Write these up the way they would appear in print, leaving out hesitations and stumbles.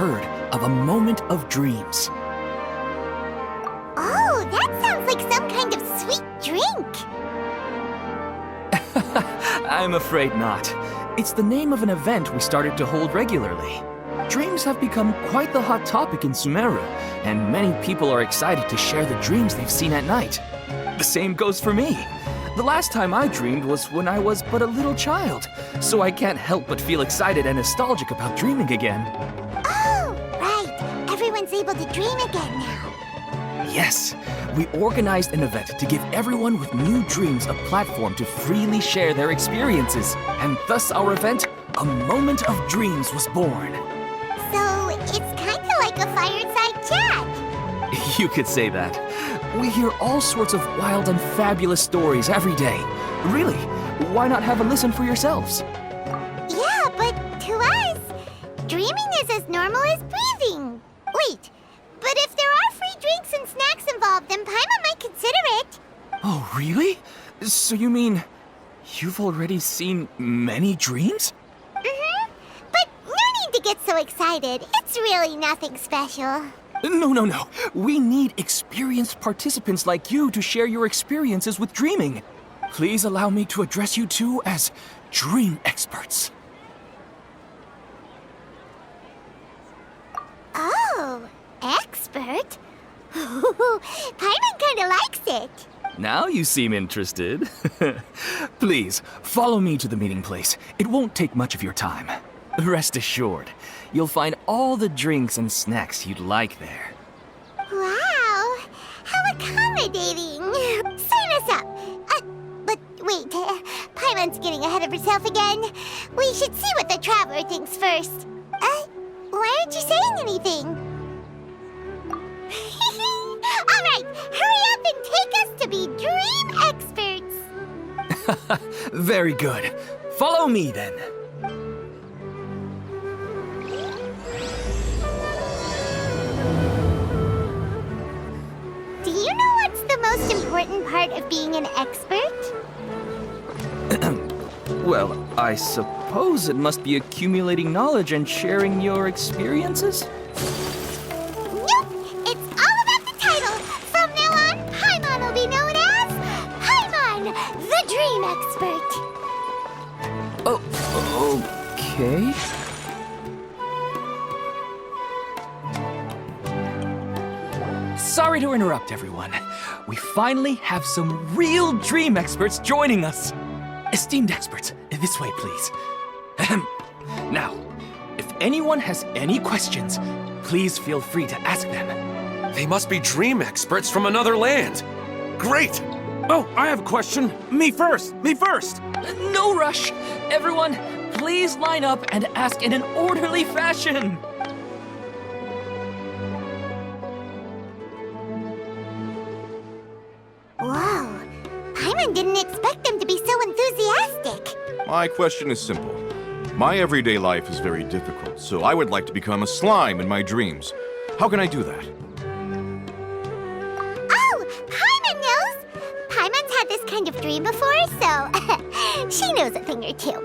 heard of a moment of dreams? Oh, that sounds like some kind of sweet drink. I'm afraid not. It's the name of an event we started to hold regularly. Dreams have become quite the hot topic in Sumeru, and many people are excited to share the dreams they've seen at night. The same goes for me. The last time I dreamed was when I was but a little child, so I can't help but feel excited and nostalgic about dreaming again. Oh, right. Everyone's able to dream again now. Yes, we organized an event to give everyone with new dreams a platform to freely share their experiences, and thus our event, A Moment of Dreams, was born. So, it's kind of like a fireside chat. You could say that. We hear all sorts of wild and fabulous stories every day. Really, why not have a listen for yourselves? Yeah, but to us, dreaming is as normal as breathing. Wait, but if there are free drinks and snacks involved, then Paimon might consider it. Oh, really? So you mean you've already seen many dreams? Mm-hmm. But no need to get so excited. It's really nothing special. No. We need experienced participants like you to share your experiences with dreaming. Please allow me to address you two as dream experts. Oh, expert? Paimon kinda likes it. Now you seem interested. Please, follow me to the meeting place. It won't take much of your time. Rest assured, you'll find all the drinks and snacks you'd like there. Wow, how accommodating. Sign us up. But wait, Paimon's getting ahead of herself again. We should see what the traveler thinks first. Why aren't you saying anything? All right, hurry up and take us to be dream experts. Very good. Follow me then. Do you know what's the most important part of being an expert? Well, I suppose it must be accumulating knowledge and sharing your experiences? Nope, it's all about the title. From now on, Paimon will be known as Paimon, the Dream Expert. Oh, okay. Sorry to interrupt, everyone. We finally have some real dream experts joining us. Esteemed experts, this way, please. Now, if anyone has any questions, please feel free to ask them. They must be dream experts from another land. Great! Oh, I have a question. Me first! No rush. Everyone, please line up and ask in an orderly fashion. Whoa, Paimon didn't expect them to be so enthusiastic. My question is simple. My everyday life is very difficult, so I would like to become a slime in my dreams. How can I do that? Oh, Paimon knows! Paimon's had this kind of dream before, so she knows a thing or two.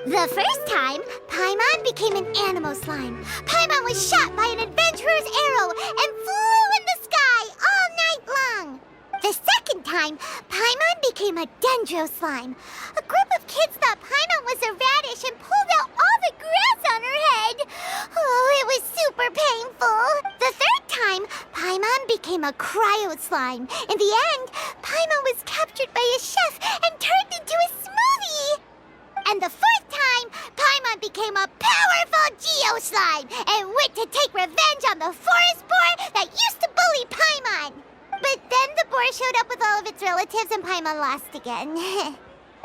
The first time, Paimon became an animal slime. Paimon was shot by an adventurer's arrow and flew in the sky all night long. The second time, Paimon became a dendro slime. A group of kids thought Paimon was a radish and pulled out all the grass on her head. Oh, it was super painful. The third time, Paimon became a cryo slime. In the end, Paimon was captured by a chef and turned into a smoothie. And the fourth time, Paimon became a powerful Geo slime and went to take revenge on the forest boar that used to bully Paimon. But then the boar showed up with all of its relatives and Paimon lost again.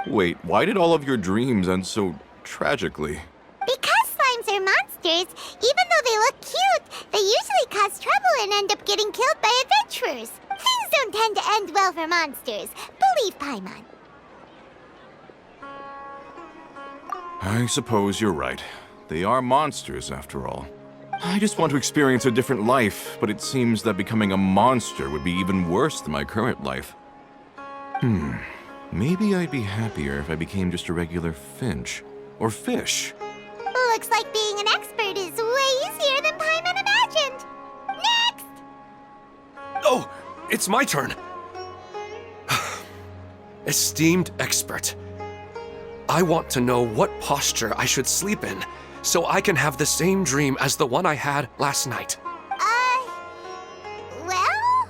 Wait, why did all of your dreams end so tragically? Because slimes are monsters, even though they look cute, they usually cause trouble and end up getting killed by adventurers. Things don't tend to end well for monsters. Believe Paimon. I suppose you're right. They are monsters, after all. I just want to experience a different life, but it seems that becoming a monster would be even worse than my current life. Maybe I'd be happier if I became just a regular finch. Or fish. Looks like being an expert is way easier than Paimon. it's my turn. Esteemed expert, I want to know what posture I should sleep in so I can have the same dream as the one I had last night. Well?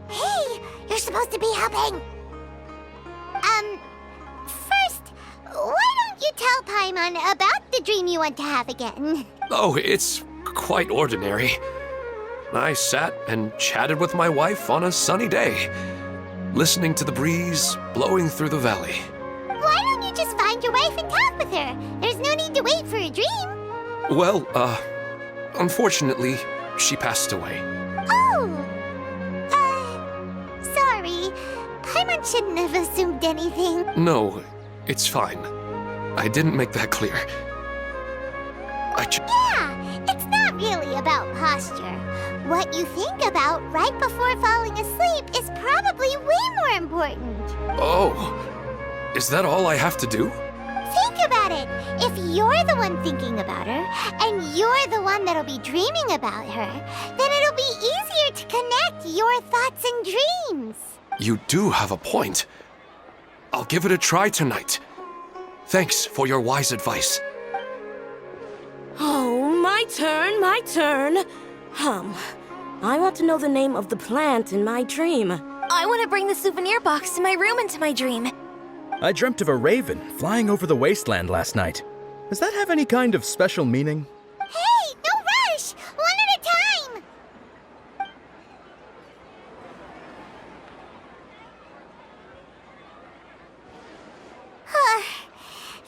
Hey, you're supposed to be helping. First, why don't you tell Paimon about the dream you want to have again? Oh, it's quite ordinary. I sat and chatted with my wife on a sunny day, listening to the breeze blowing through the valley. Why don't you just find your wife and talk with her? There's no need to wait for a dream. Well, unfortunately, she passed away. Oh! Sorry. Paimon shouldn't have assumed anything. No, it's fine. I didn't make that clear. Yeah, it's not really about posture. What you think about right before falling asleep is probably way more important. Oh, is that all I have to do? Think about it. If you're the one thinking about her, and you're the one that'll be dreaming about her, then it'll be easier to connect your thoughts and dreams. You do have a point. I'll give it a try tonight. Thanks for your wise advice. Oh, my turn. I want to know the name of the plant in my dream. I want to bring the souvenir box to my room into my dream. I dreamt of a raven flying over the wasteland last night. Does that have any kind of special meaning? Hey, no rush! One at a time!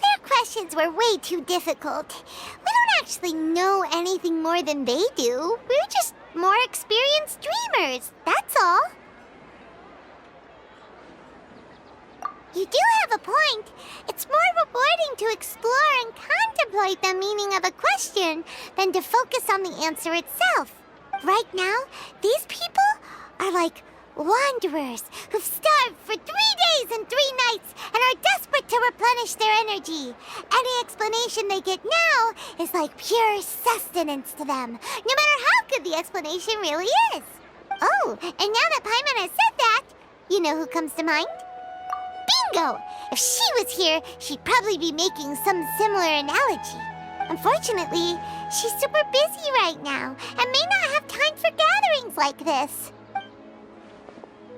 Their questions were way too difficult. We don't actually know anything more than they do. We're just more experienced dreamers, that's all. You do have a point. It's more rewarding to explore and contemplate the meaning of a question than to focus on the answer itself. Right now, these people are like wanderers who've starved for 3 days and 3 nights and are desperate to replenish their energy. Any explanation they get now is like pure sustenance to them, no matter how good the explanation really is. Oh, and now that Paimon has said that, you know who comes to mind? Bingo! If she was here, she'd probably be making some similar analogy. Unfortunately, she's super busy right now and may not have time for gatherings like this.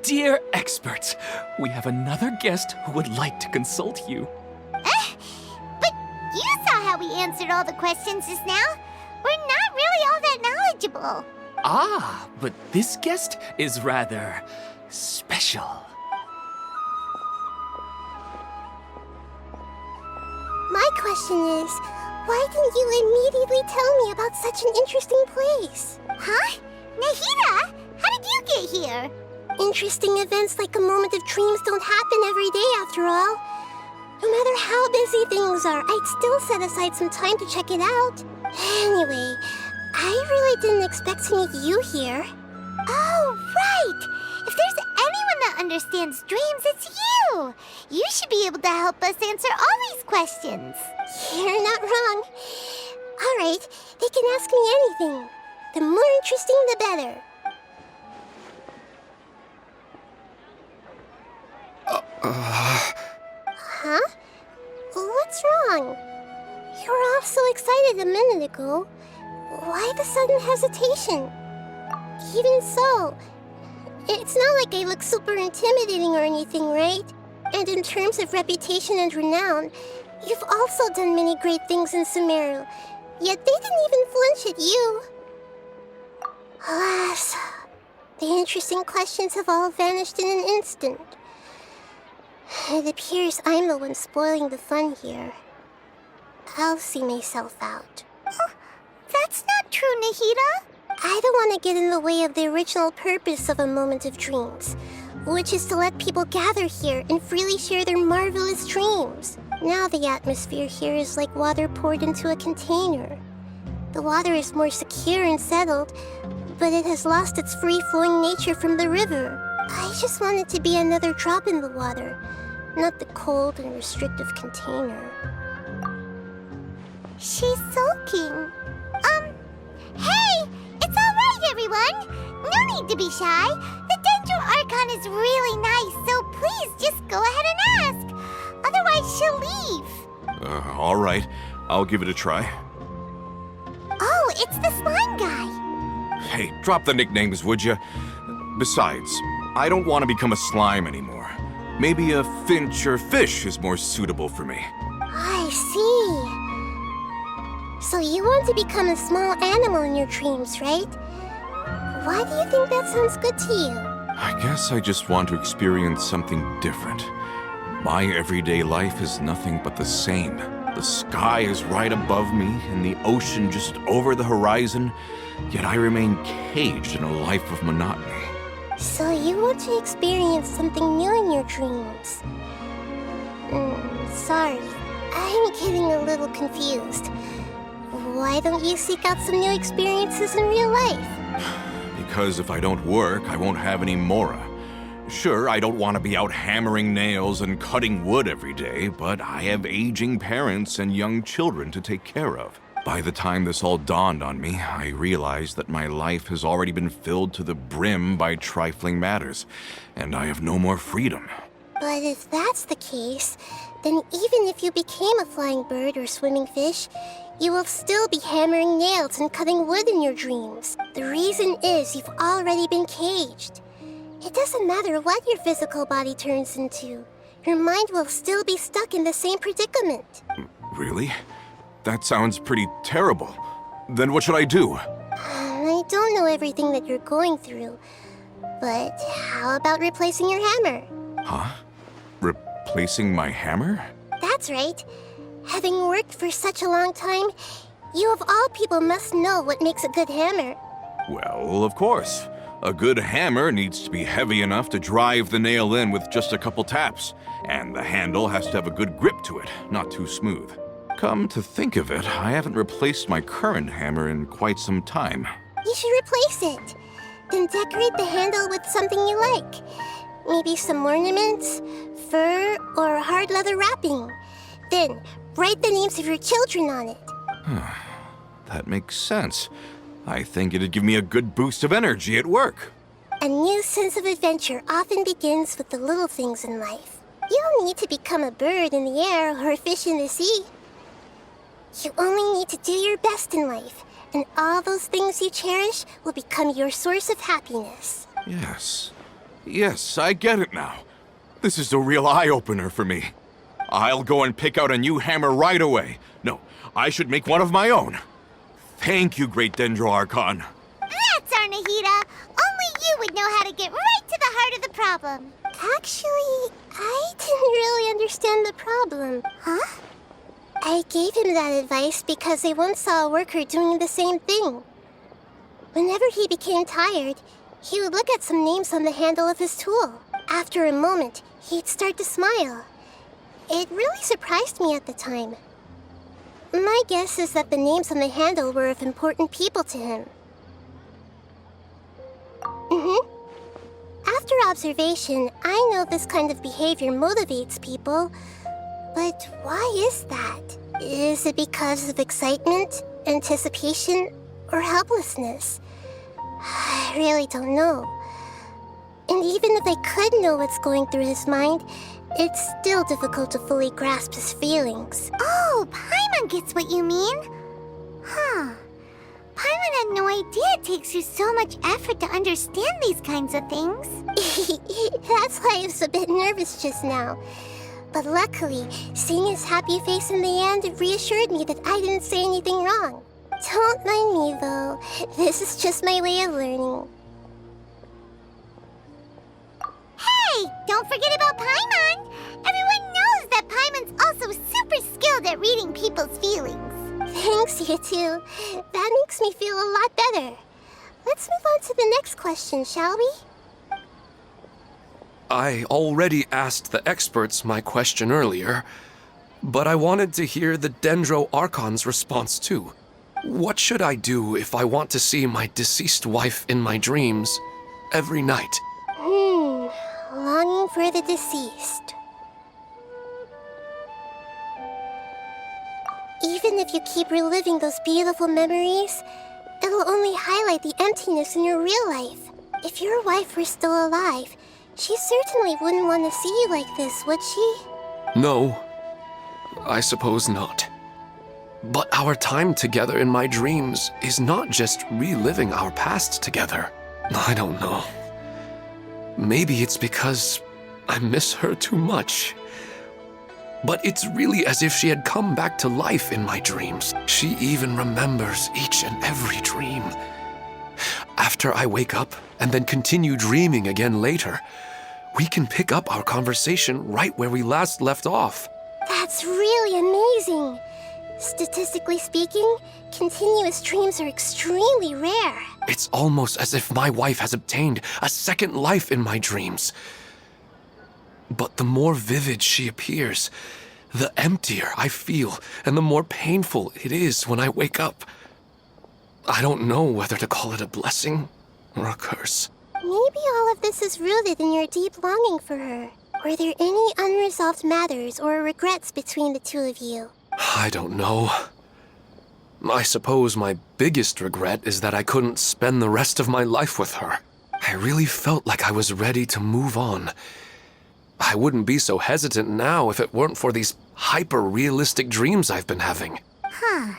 Dear experts, we have another guest who would like to consult you. But you saw how we answered all the questions just now. We're not really all that knowledgeable. Ah, but this guest is rather special. My question is, why didn't you immediately tell me about such an interesting place? Huh? Nahida, how did you get here? Interesting events like a moment of dreams don't happen every day after all. No matter how busy things are, I'd still set aside some time to check it out. Anyway, I really didn't expect to meet you here. Oh, right! If there's anyone that understands dreams, it's you! You should be able to help us answer all these questions. You're not wrong. All right, they can ask me anything. The more interesting, the better. Huh? What's wrong? You were all so excited a minute ago. Why the sudden hesitation? Even so, it's not like I look super intimidating or anything, right? And in terms of reputation and renown, you've also done many great things in Sumeru, yet they didn't even flinch at you. Alas, the interesting questions have all vanished in an instant. It appears I'm the one spoiling the fun here. I'll see myself out. Oh, that's not true, Nahida. I don't want to get in the way of the original purpose of a moment of dreams, which is to let people gather here and freely share their marvelous dreams. Now the atmosphere here is like water poured into a container. The water is more secure and settled, but it has lost its free-flowing nature from the river. I just want it to be another drop in the water, not the cold and restrictive container. She's sulking. Hey! It's all right, everyone! No need to be shy. The Dendro Archon is really nice, so please just go ahead and ask. Otherwise, she'll leave. All right. I'll give it a try. Oh, it's the slime guy. Hey, drop the nicknames, would you? Besides, I don't want to become a slime anymore. Maybe a finch or fish is more suitable for me. I see. So you want to become a small animal in your dreams, right? Why do you think that sounds good to you? I guess I just want to experience something different. My everyday life is nothing but the same. The sky is right above me and the ocean just over the horizon, yet I remain caged in a life of monotony. So you want to experience something new in your dreams? Sorry, I'm getting a little confused. Why don't you seek out some new experiences in real life? Because if I don't work, I won't have any Mora. Sure, I don't want to be out hammering nails and cutting wood every day, but I have aging parents and young children to take care of. By the time this all dawned on me, I realized that my life has already been filled to the brim by trifling matters, and I have no more freedom. But if that's the case, then even if you became a flying bird or swimming fish, you will still be hammering nails and cutting wood in your dreams. The reason is you've already been caged. It doesn't matter what your physical body turns into. Your mind will still be stuck in the same predicament. Really? That sounds pretty terrible. Then what should I do? I don't know everything that you're going through, but how about replacing your hammer? Huh? Replacing my hammer? That's right. Having worked for such a long time, you of all people must know what makes a good hammer. Well, of course. A good hammer needs to be heavy enough to drive the nail in with just a couple taps, and the handle has to have a good grip to it, not too smooth. Come to think of it, I haven't replaced my current hammer in quite some time. You should replace it. Then decorate the handle with something you like. Maybe some ornaments, fur, or hard leather wrapping. Then write the names of your children on it. That makes sense. I think it'd give me a good boost of energy at work. A new sense of adventure often begins with the little things in life. You don't need to become a bird in the air or a fish in the sea. You only need to do your best in life, and all those things you cherish will become your source of happiness. Yes. Yes, I get it now. This is a real eye-opener for me. I'll go and pick out a new hammer right away. No, I should make one of my own. Thank you, Great Dendro Archon. That's our Nahida. Only you would know how to get right to the heart of the problem. Actually, I didn't really understand the problem. Huh? I gave him that advice because I once saw a worker doing the same thing. Whenever he became tired, he would look at some names on the handle of his tool. After a moment, he'd start to smile. It really surprised me at the time. My guess is that the names on the handle were of important people to him. After observation, I know this kind of behavior motivates people. But why is that? Is it because of excitement, anticipation, or helplessness? I really don't know. And even if I could know what's going through his mind, it's still difficult to fully grasp his feelings. Oh, Paimon gets what you mean. Huh. Paimon had no idea it takes you so much effort to understand these kinds of things. That's why I was a bit nervous just now. But luckily, seeing his happy face in the end reassured me that I didn't say anything wrong. Don't mind me, though. This is just my way of learning. Hey, don't forget about Paimon! Everyone knows that Paimon's also super skilled at reading people's feelings. Thanks, you two. That makes me feel a lot better. Let's move on to the next question, shall we? I already asked the experts my question earlier, but I wanted to hear the Dendro Archon's response too. What should I do if I want to see my deceased wife in my dreams every night? Longing for the deceased. Even if you keep reliving those beautiful memories, it'll only highlight the emptiness in your real life. If your wife were still alive, she certainly wouldn't want to see you like this, would she? No, I suppose not. But our time together in my dreams is not just reliving our past together. I don't know. Maybe it's because I miss her too much. But it's really as if she had come back to life in my dreams. She even remembers each and every dream. After I wake up and then continue dreaming again later, we can pick up our conversation right where we last left off. That's really amazing. Statistically speaking, continuous dreams are extremely rare. It's almost as if my wife has obtained a second life in my dreams. But the more vivid she appears, the emptier I feel, and the more painful it is when I wake up. I don't know whether to call it a blessing or a curse. Maybe all of this is rooted in your deep longing for her. Were there any unresolved matters or regrets between the two of you? I don't know. I suppose my biggest regret is that I couldn't spend the rest of my life with her. I really felt like I was ready to move on. I wouldn't be so hesitant now if it weren't for these hyper-realistic dreams I've been having. Huh.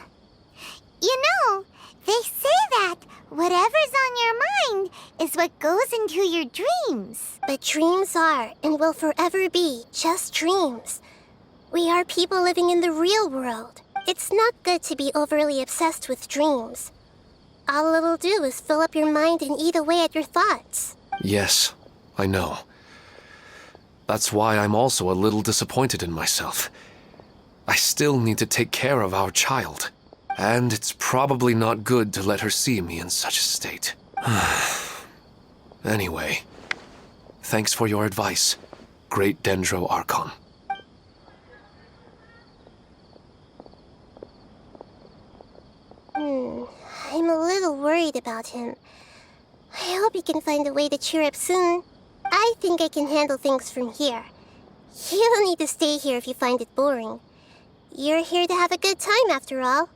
You know, they say that whatever's on your mind is what goes into your dreams. But dreams are and will forever be just dreams. We are people living in the real world. It's not good to be overly obsessed with dreams. All it'll do is fill up your mind and eat away at your thoughts. Yes, I know. That's why I'm also a little disappointed in myself. I still need to take care of our child. And it's probably not good to let her see me in such a state. Anyway, thanks for your advice, Great Dendro Archon. I'm a little worried about him. I hope he can find a way to cheer up soon. I think I can handle things from here. You don't need to stay here if you find it boring. You're here to have a good time after all.